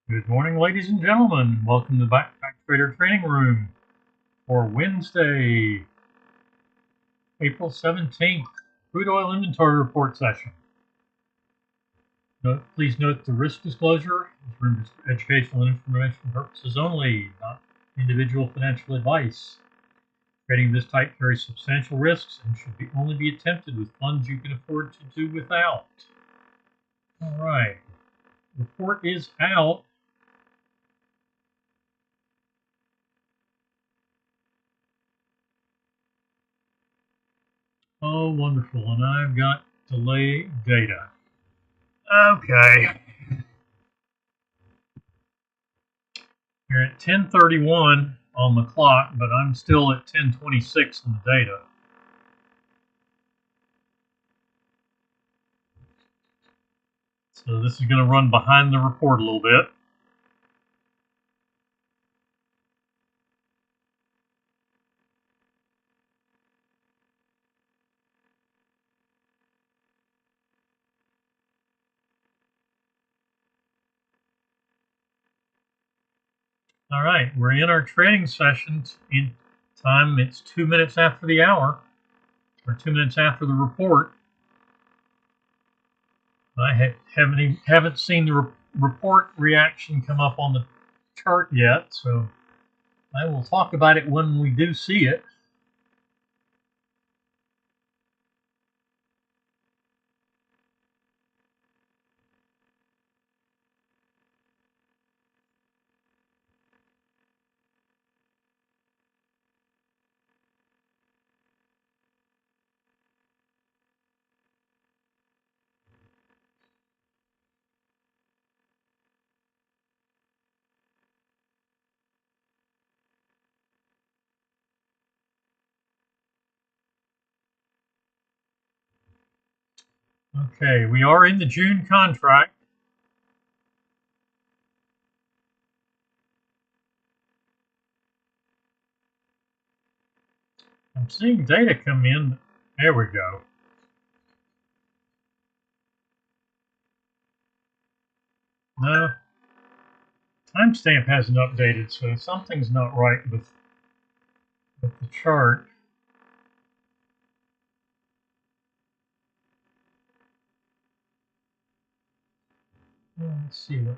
Good morning, ladies and gentlemen. Welcome to Backpacktrader Training Room for Wednesday, April 17th, crude oil inventory report session. Please note the risk disclosure. This room is for educational and information purposes only, not individual financial advice. Trading of this type carries substantial risks and should only be attempted with funds you can afford to do without. All right, report is out. Oh, wonderful. And I've got delay data. Okay. You're at 10:31 on the clock, but I'm still at 10:26 on the data. So this is going to run behind the report a little bit. All right, we're in our trading sessions in time. It's 2 minutes after the hour, or 2 minutes after the report. I haven't seen the report reaction come up on the chart yet, so I will talk about it when we do see it. Okay, we are in the June contract. I'm seeing data come in. There we go. No, timestamp hasn't updated, so something's not right with the chart. Let's see what.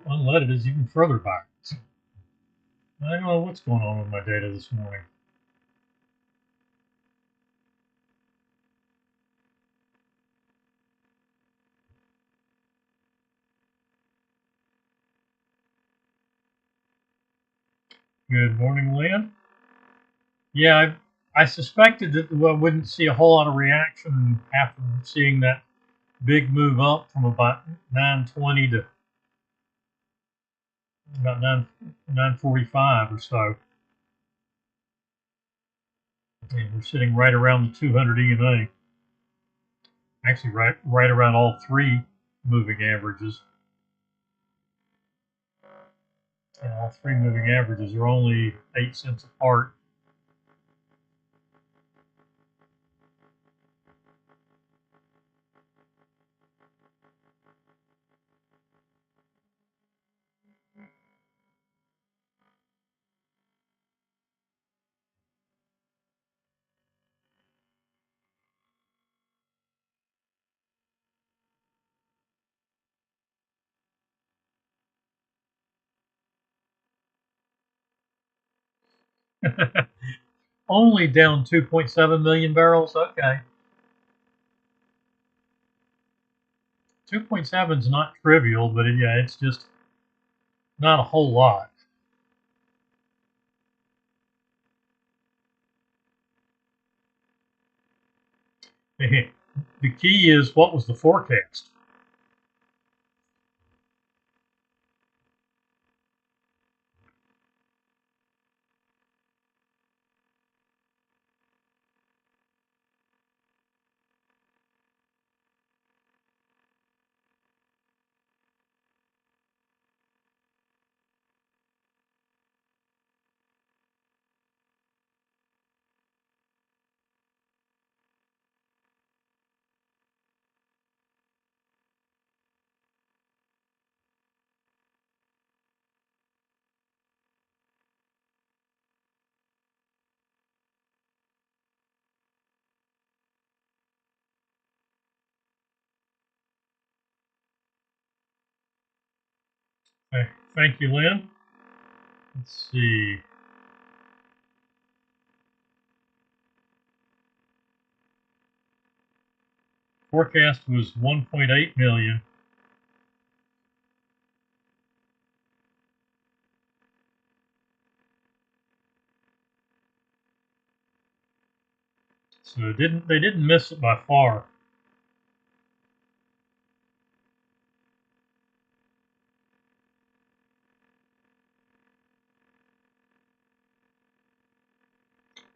Unleaded is even further back. I don't know what's going on with my data this morning. Good morning, Lynn. Yeah, I suspected that I wouldn't see a whole lot of reaction after seeing that big move up from about 9:20 to about 9:45 or so. And we're sitting right around the 200 EMA. Actually, right around all three moving averages. And all three moving averages are only 8 cents apart. Only down 2.7 million barrels. Okay. 2.7 is not trivial, but yeah, it's just not a whole lot. The key is, what was the forecast? Okay. Thank you, Lynn. Let's see. Forecast was 1.8 million. So they didn't miss it by far.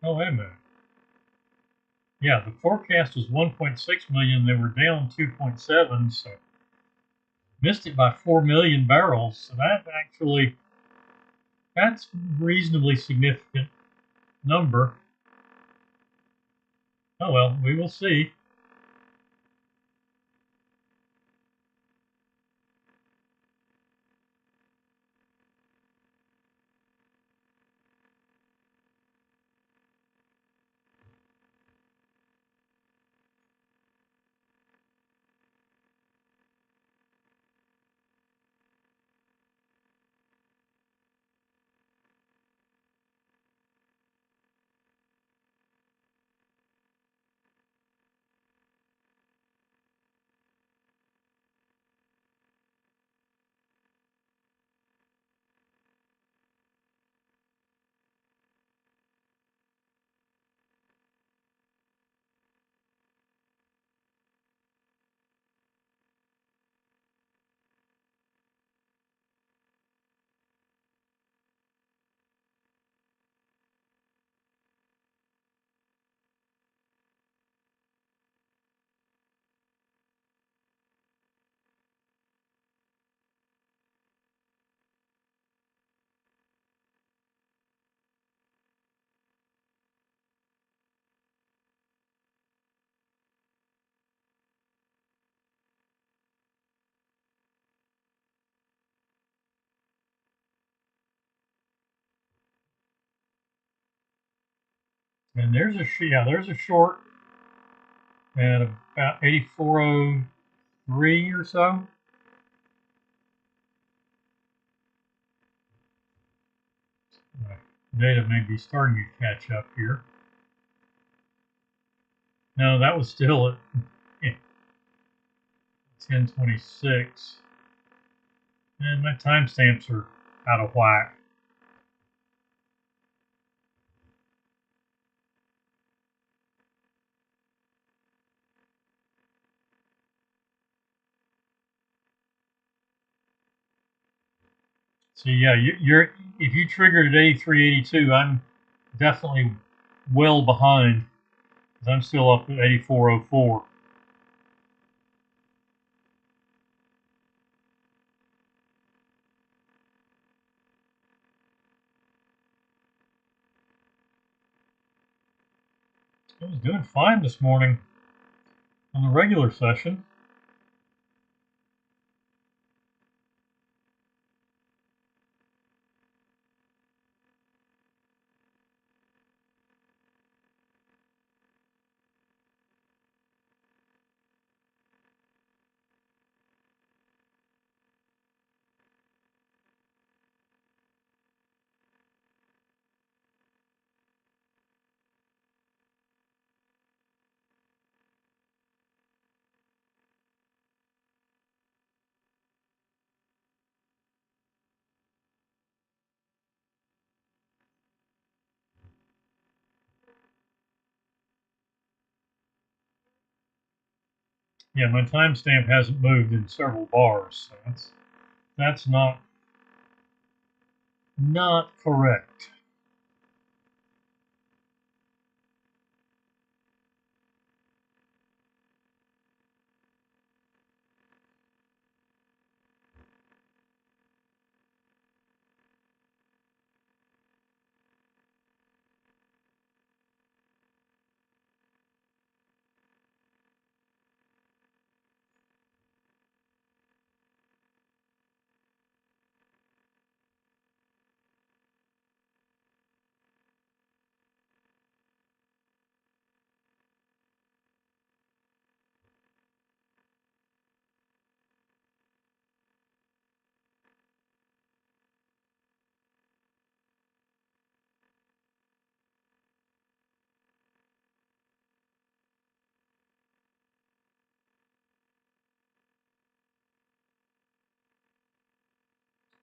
Oh, wait a minute. Yeah, the forecast was 1.6 million. They were down 2.7, so missed it by 4 million barrels. So that's reasonably significant number. Oh well, we will see. And there's a short at about 8403 or so. Data may be starting to catch up here. No, that was still at 1026. And my timestamps are out of whack. So yeah, you're if you triggered at 8382, I'm definitely well behind because I'm still up at 8404. I was doing fine this morning on the regular session. Yeah, my timestamp hasn't moved in several bars, so that's not correct.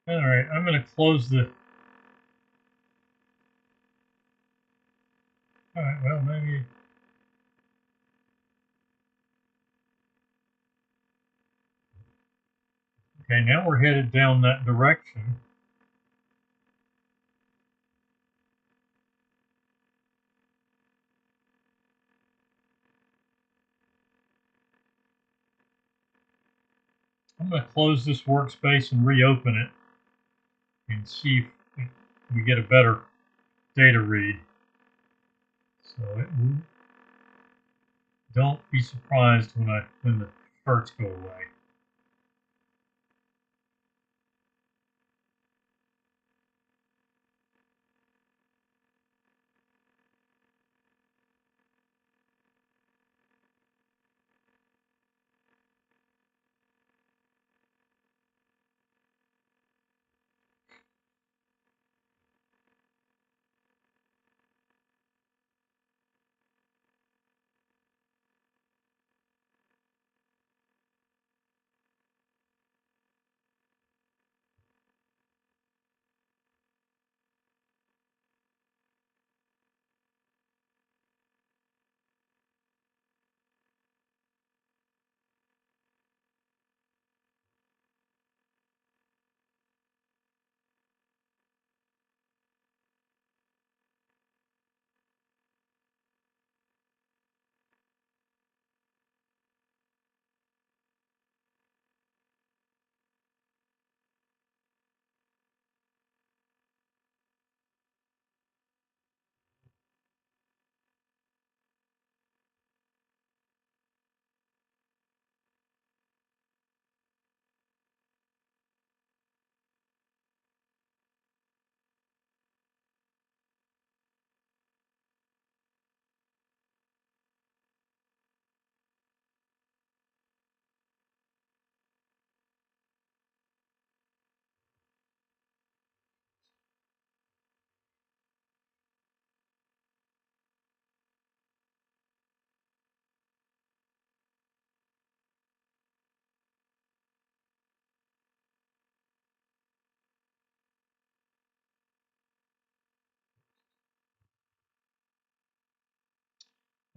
All right, I'm going to close the. All right, well, maybe. Okay, now we're headed down that direction. I'm going to close this workspace and reopen it and see if we get a better data read. So don't be surprised when the charts go away.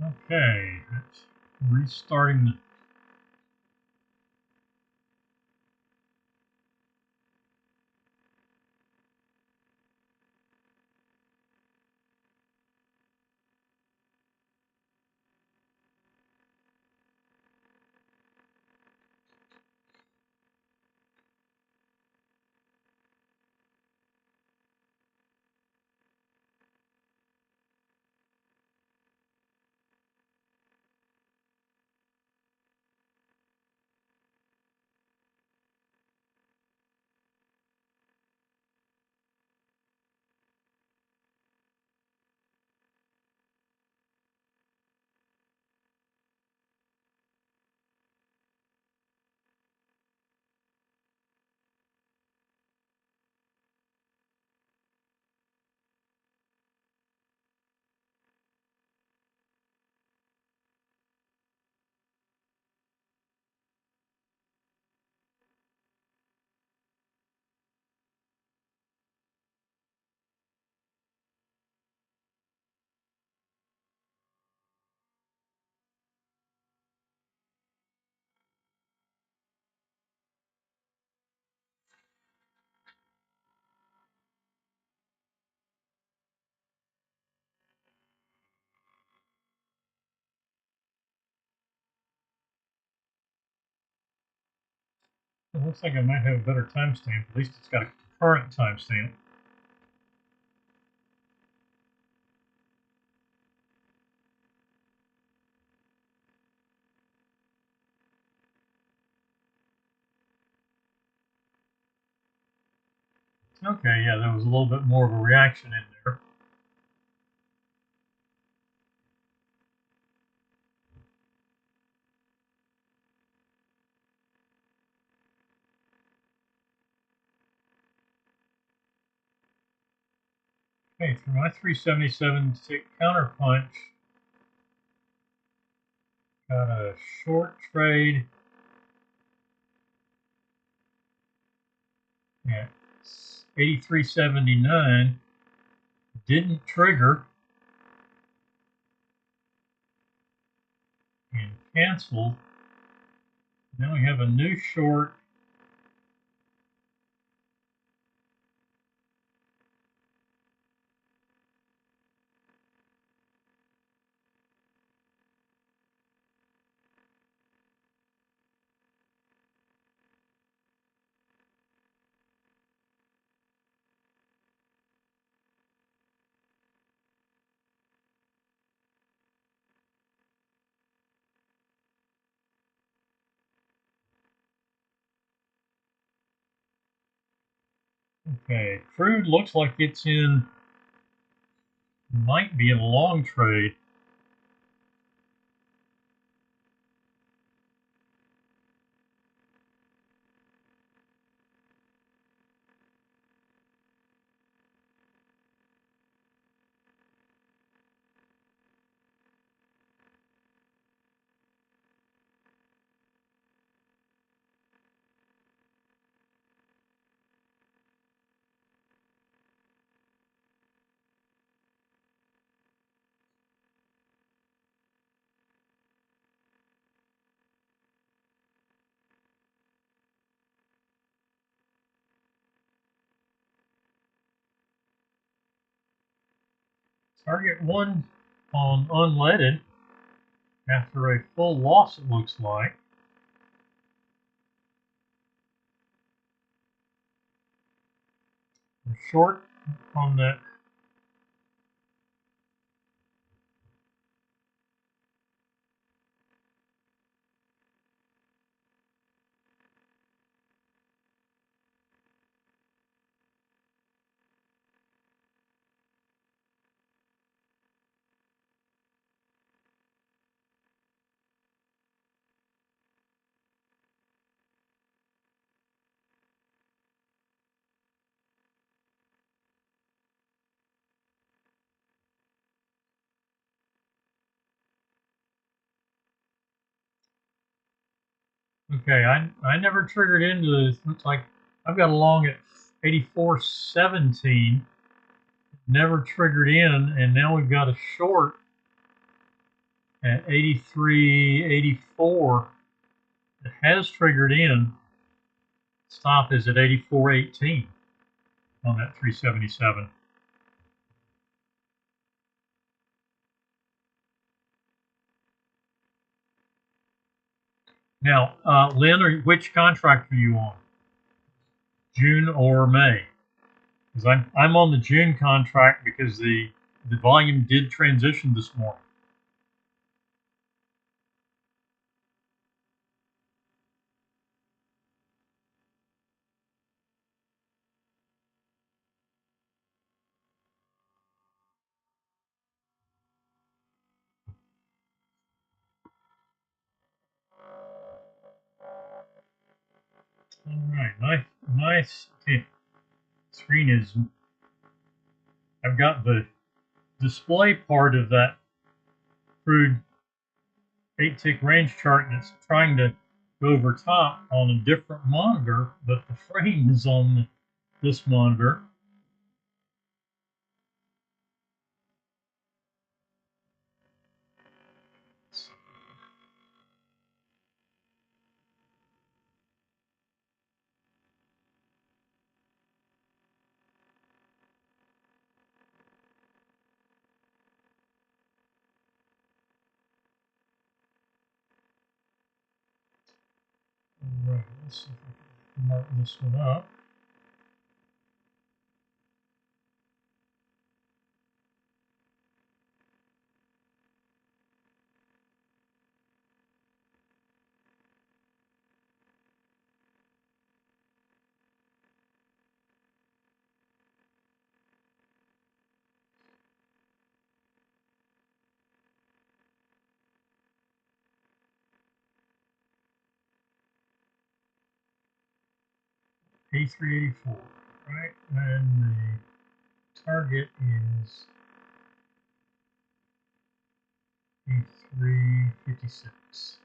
Okay, that's restarting the. It looks like I might have a better timestamp. At least it's got a current timestamp. Okay, yeah, there was a little bit more of a reaction in there. Okay, for my 377 tick counterpunch, got a short trade at 83.79 didn't trigger and canceled. Now we have a new short. Okay, crude looks like it's in, might be in a long trade. Target 1 on unleaded after a full loss, it looks like. We're short on that. Okay, I never triggered into this. Looks like I've got a long at 84.17. Never triggered in, and now we've got a short at 83.84 that has triggered in. Stop is at 84.18 on that 377. Now, Lynn, which contract are you on? June or May? Because I'm on the June contract because the volume did transition this morning. All right, nice. Okay. Screen is. I've got the display part of that crude 8-tick range chart, and it's trying to go over top on a different monitor, but the frame is on this monitor. All right, let's see if I can mark this one up. A384, right? And the target is A356.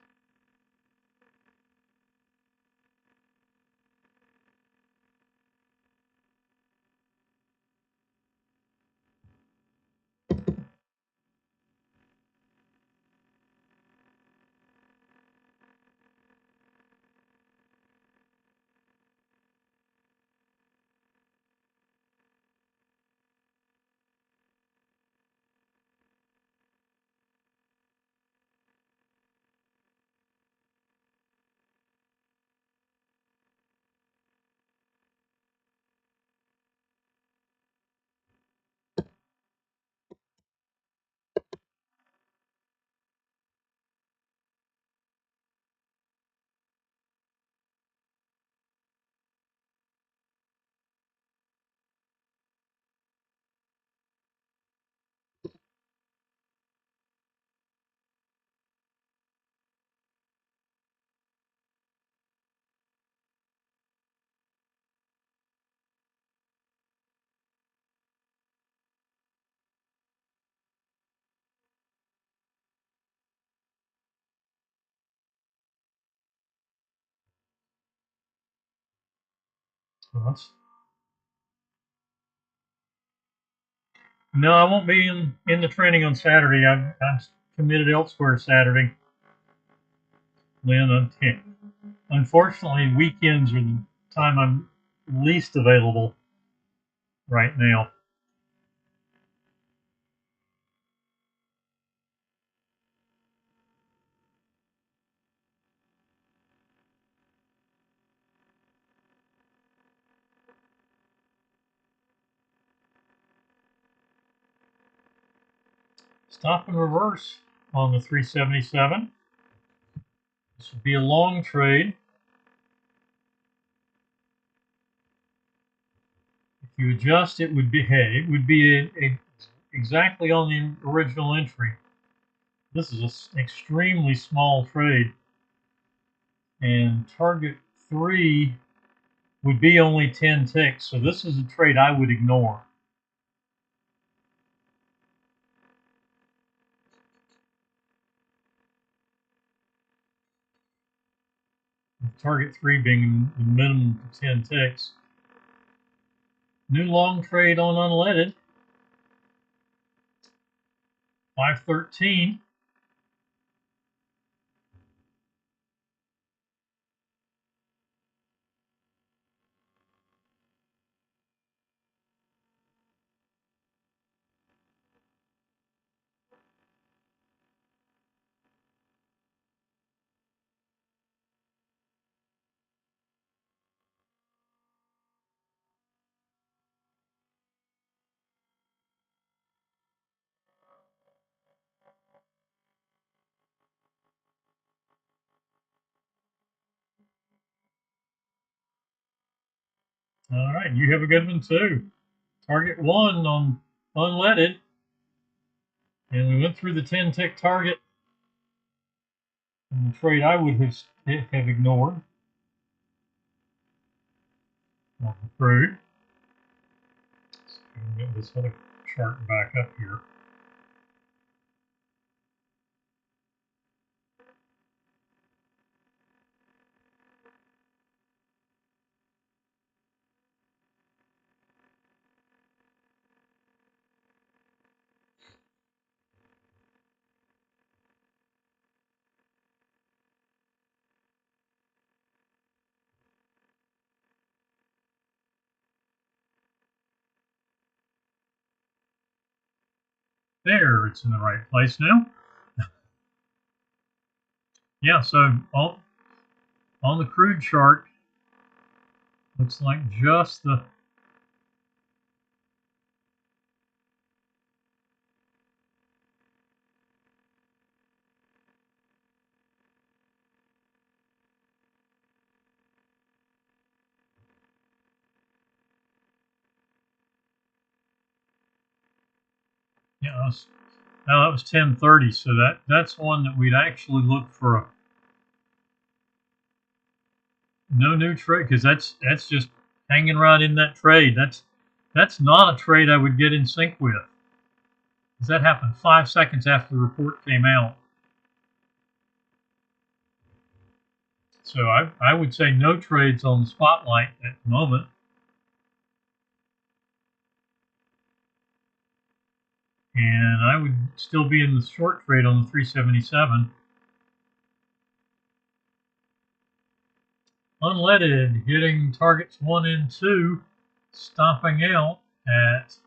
So that's no, I won't be in the training on Saturday. I'm committed elsewhere Saturday. Lynn, unfortunately, weekends are the time I'm least available right now. Stop and reverse on the 377. This would be a long trade. If you adjust, it would be exactly on the original entry. This is an extremely small trade, and target 3 would be only 10 ticks. So this is a trade I would ignore. With target 3 being the minimum of 10 ticks. New long trade on unleaded. 513. All right, you have a good one too. Target 1 on unleaded. And we went through the 10 tick target. And the trade I would have ignored. On the crude. Let's get this other chart back up here. There, it's in the right place now. Yeah, so on the crude chart, looks like just the yeah, now that was 1030, so that's one that we'd actually look for a no new trade, because that's just hanging right in that trade. That's not a trade I would get in sync with. Because that happened 5 seconds after the report came out. So I would say no trades on the spotlight at the moment. And I would still be in the short trade on the 377. Unleaded hitting targets 1 and 2, stopping out at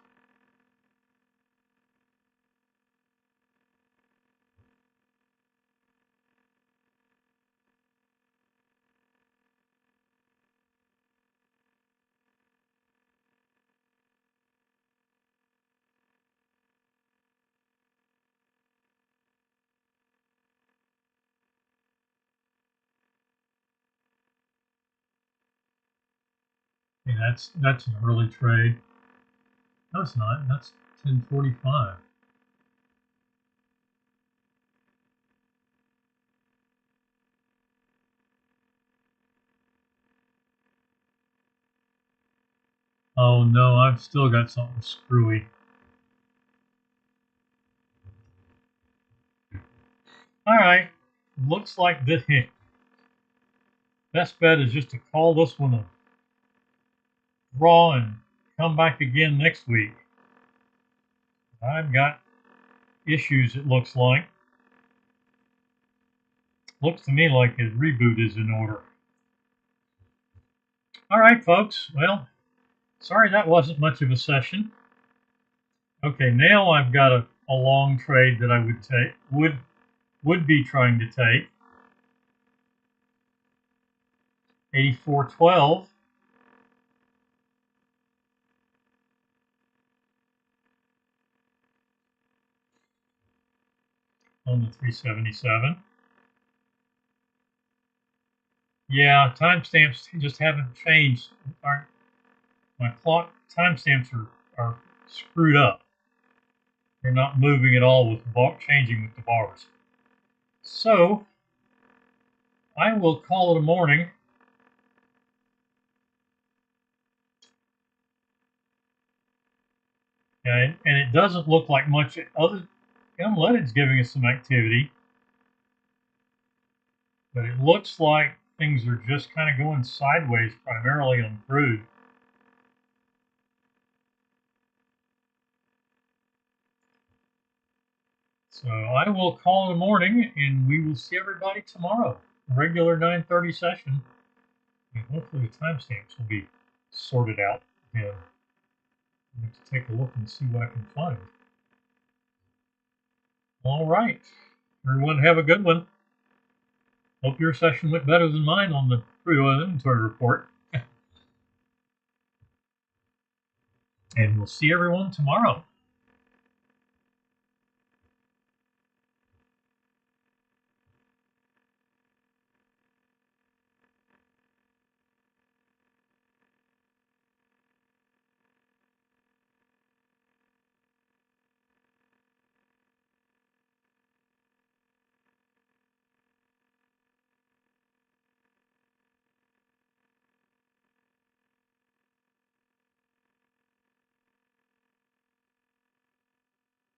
that's an early trade. No, it's not. That's 1045. Oh no, I've still got something screwy. All right, looks like the best bet is just to call this one withdraw and come back again next week. I've got issues, it looks like. Looks to me like a reboot is in order. All right, folks. Well, sorry that wasn't much of a session. Okay, now I've got a long trade that I would be trying to take. 84.12. On the 377. Yeah, timestamps just haven't changed. My clock timestamps are screwed up. They're not moving at all with changing with the bars. So I will call it a morning. And it doesn't look like much other. Unleaded's giving us some activity, but it looks like things are just kind of going sideways, primarily on crude. So I will call in the morning, and we will see everybody tomorrow. Regular 9:30 session, and hopefully the timestamps will be sorted out. Yeah, I'm going to take a look and see what I can find. All right, everyone, have a good one. Hope your session went better than mine on the crude oil inventory report. And we'll see everyone tomorrow.